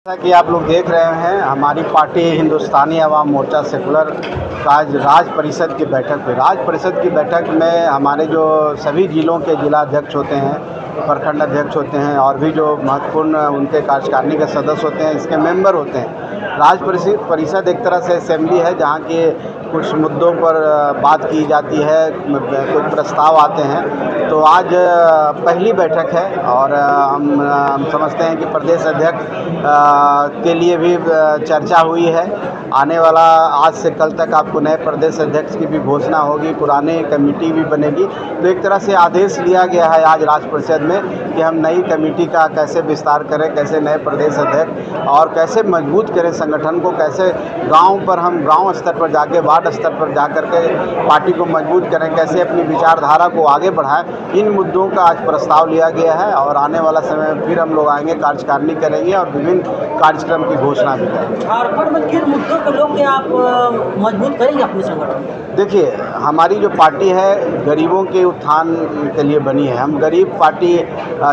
जैसा कि आप लोग देख रहे हैं, हमारी पार्टी हिंदुस्तानी अवाम मोर्चा सेकुलर का आज राज्य परिषद की बैठक हुई। राज्य परिषद की बैठक में हमारे जो सभी ज़िलों के जिलाध्यक्ष होते हैं, प्रखंड अध्यक्ष होते हैं और भी जो महत्वपूर्ण उनके कार्यकारिणी के सदस्य होते हैं, इसके मेंबर होते हैं। राज्य परिषद एक तरह से असेंबली है जहाँ के कुछ मुद्दों पर बात की जाती है, कुछ प्रस्ताव आते हैं। तो आज पहली बैठक है और हम समझते हैं कि प्रदेश अध्यक्ष के लिए भी चर्चा हुई है। आने वाला आज से कल तक आपको नए प्रदेश अध्यक्ष की भी घोषणा होगी, पुरानी कमेटी भी बनेगी। तो एक तरह से आदेश लिया गया है आज राज्य परिषद में कि हम नई कमेटी का कैसे विस्तार करें, कैसे नए प्रदेश अध्यक्ष और कैसे मजबूत करें संगठन को, कैसे गांव पर हम गांव स्तर पर जाके वार्ड स्तर पर जा कर के पार्टी को मजबूत करें, कैसे अपनी विचारधारा को आगे बढ़ाएं। इन मुद्दों का आज प्रस्ताव लिया गया है और आने वाला समय में फिर हम लोग आएंगे, कार्यकारिणी करेंगे और विभिन्न कार्यक्रम की घोषणा भी करेंगे। झारखंड में किन मुद्दों को लोग के आप मजबूत करेंगे अपने संगठन? देखिए, हमारी जो पार्टी है गरीबों के उत्थान के लिए बनी है। हम गरीब पार्टी,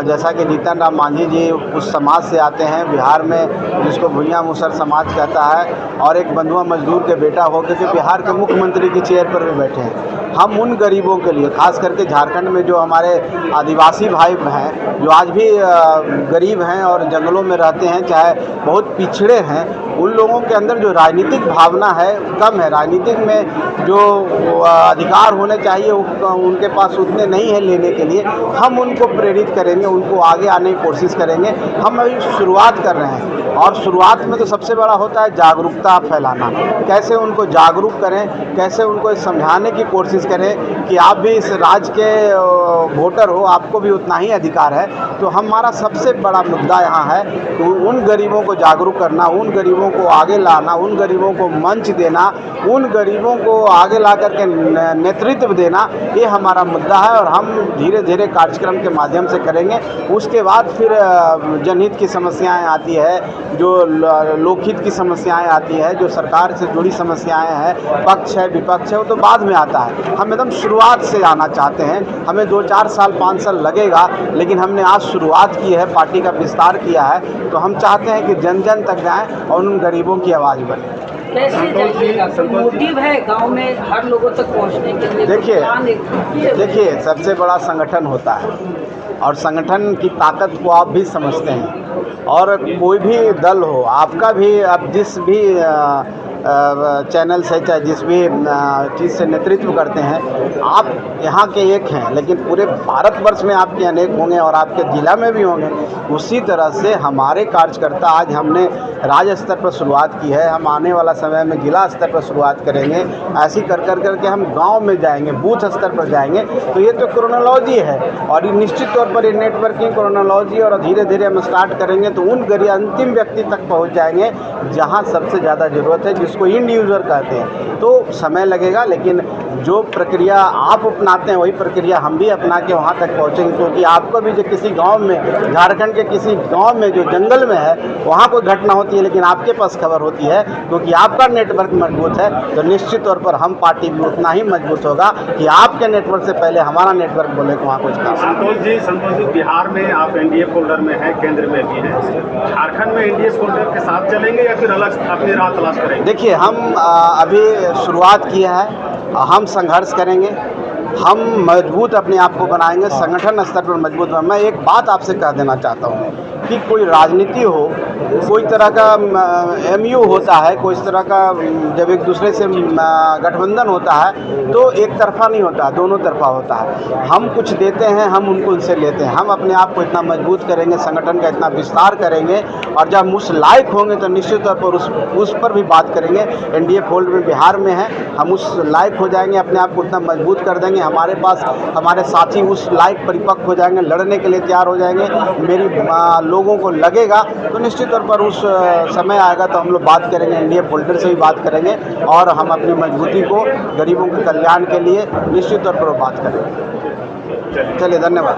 जैसा कि जीतन राम मांझी जी उस समाज से आते हैं बिहार में जिसको भुइयां मुसर समाज कहता है, और एक बंधुआ मजदूर के बेटा होकर के बिहार के मुख्यमंत्री की चेयर पर भी बैठे हैं। हम उन गरीबों के लिए, खास करके झारखंड में जो हमारे आदिवासी भाई हैं जो आज भी गरीब हैं और जंगलों में रहते हैं, चाहे बहुत पिछड़े हैं, उन लोगों के अंदर जो राजनीतिक भावना है कम है। राजनीतिक में जो अधिकार होने चाहिए उनके पास उतने नहीं है लेने के लिए। हम उनको प्रेरित करेंगे, उनको आगे आने की कोशिश करेंगे। हम अभी शुरुआत कर रहे हैं और शुरुआत में तो सबसे बड़ा होता है जागरूकता फैलाना। कैसे उनको जागरूक करें, कैसे उनको समझाने की कोशिश करें कि आप भी इस राज्य के वोटर हो, आपको भी उतना ही अधिकार है। तो हमारा सबसे बड़ा मुद्दा यहाँ है कि उन गरीबों को जागरूक करना, उन गरीबों को आगे लाना, उन गरीबों को मंच देना, उन गरीबों को आगे ला करके नेतृत्व देना, ये हमारा मुद्दा है और हम धीरे धीरे कार्यक्रम के माध्यम से करेंगे। उसके बाद फिर जनहित की समस्याएं आती है, जो लोकहित की समस्याएं आती है, जो सरकार से जुड़ी समस्याएं हैं, पक्ष है विपक्ष है, वो तो बाद में आता है। हम एकदम शुरुआत से आना चाहते हैं। हमें 2-4 साल 5 साल लगेगा, लेकिन हमने आज शुरुआत की है, पार्टी का विस्तार किया है। तो हम चाहते हैं कि जन जन तक जाएं और उन गरीबों की आवाज़ बने। कैसे जाइएगा? कोई मोटिव है गांव में हर लोगों तक पहुंचने के लिए? देखिए, सबसे बड़ा संगठन होता है और संगठन की ताकत को आप भी समझते हैं। और कोई भी दल हो, आपका भी, आप जिस भी चैनल से, चाहे जिस भी चीज़ से नेतृत्व करते हैं, आप यहाँ के एक हैं, लेकिन पूरे भारतवर्ष में आपके अनेक होंगे और आपके ज़िला में भी होंगे। उसी तरह से हमारे कार्यकर्ता, आज हमने राज्य स्तर पर शुरुआत की है, हम आने वाला समय में जिला स्तर पर शुरुआत करेंगे। ऐसी कर करके हम गांव में जाएंगे, बूथ स्तर पर जाएंगे। तो ये तो क्रोनोलॉजी है और ये निश्चित तौर पर ये नेटवर्किंग क्रोनोलॉजी, और धीरे धीरे हम स्टार्ट करेंगे तो उन अंतिम व्यक्ति तक पहुँच जाएंगे जहाँ सबसे ज़्यादा ज़रूरत है, जिसको इंड यूज़र कहते हैं। तो समय लगेगा, लेकिन जो प्रक्रिया आप अपनाते हैं वही प्रक्रिया हम भी अपना के वहाँ तक पहुँचेंगे। क्योंकि आपको भी जो किसी गांव में, झारखंड के किसी गांव में जो जंगल में है, वहाँ कोई घटना होती है लेकिन आपके पास खबर होती है, क्योंकि आपका नेटवर्क मजबूत है। तो निश्चित तौर पर हम पार्टी भी उतना ही मजबूत होगा कि आपके नेटवर्क से पहले हमारा नेटवर्क बोले कि वहाँ कुछ काम। संतोष जी, बिहार में आप एनडीए फोल्डर में हैं, केंद्र में भी हैं। झारखंड में एनडीए फोल्डर के साथ चलेंगे या फिर अलग अपनी राह तलाश करेंगे? देखिए, हम अभी शुरुआत किया है, हम संघर्ष करेंगे, हम मजबूत अपने आप को बनाएंगे, संगठन स्तर पर मजबूत। मैं एक बात आपसे कह देना चाहता हूँ कि कोई राजनीति हो, कोई तरह का एमयू होता है, कोई इस तरह का जब एक दूसरे से गठबंधन होता है तो एक तरफा नहीं होता, दोनों तरफा होता है। हम कुछ देते हैं, हम उनको उनसे लेते हैं। हम अपने आप को इतना मजबूत करेंगे, संगठन का इतना विस्तार करेंगे और जब उस लायक होंगे तो निश्चित तौर पर उस पर भी बात करेंगे। एनडीए फोल्ड में बिहार में है, हम उस लायक हो जाएंगे, अपने आप को उतना मजबूत कर देंगे, हमारे पास हमारे साथी उस लायक परिपक्व हो जाएंगे, लड़ने के लिए तैयार हो जाएंगे। मेरी लोगों को लगेगा तो निश्चित तौर पर उस समय आएगा तो हम लोग बात करेंगे, एनडीए फोल्डर से भी बात करेंगे और हम अपनी मजबूती को, गरीबों के कल्याण के लिए निश्चित तौर पर बात करेंगे। चलिए, धन्यवाद।